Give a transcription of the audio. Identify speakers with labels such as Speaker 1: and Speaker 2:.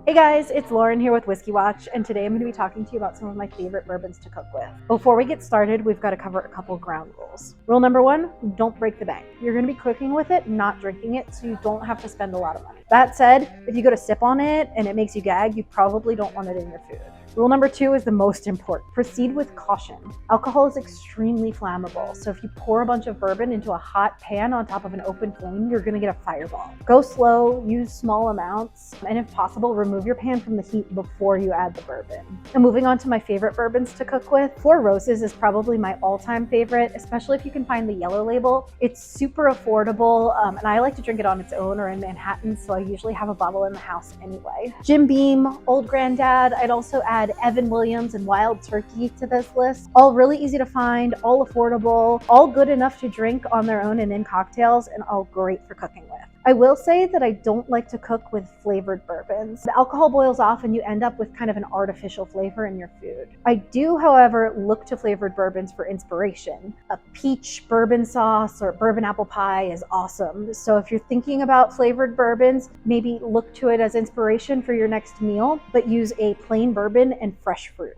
Speaker 1: Hey guys, it's Lauren here with Whiskey Watch, and today I'm going to be talking to you about some of my favorite bourbons to cook with. Before we get started, we've got to cover a couple ground rules. Rule number one, don't break the bank. You're going to be cooking with it, not drinking it, so you don't have to spend a lot of money. That said, if you go to sip on it and it makes you gag, you probably don't want it in your food. Rule number two is the most important. Proceed with caution. Alcohol is extremely flammable, so if you pour a bunch of bourbon into a hot pan on top of an open flame, you're gonna get a fireball. Go slow, use small amounts, and if possible, remove your pan from the heat before you add the bourbon. And moving on to my favorite bourbons to cook with, Four Roses is probably my all-time favorite, especially if you can find the yellow label. It's super affordable, and I like to drink it on its own or in Manhattan, so I usually have a bottle in the house anyway. Jim Beam, Old Granddad, I'd also add Evan Williams and Wild Turkey to this list. All really easy to find, all affordable, all good enough to drink on their own and in cocktails, and all great for cooking with. I will say that I don't like to cook with flavored bourbons. The alcohol boils off and you end up with kind of an artificial flavor in your food. I do, however, look to flavored bourbons for inspiration. A peach bourbon sauce or bourbon apple pie is awesome. So if you're thinking about flavored bourbons, maybe look to it as inspiration for your next meal, but use a plain bourbon and fresh fruit.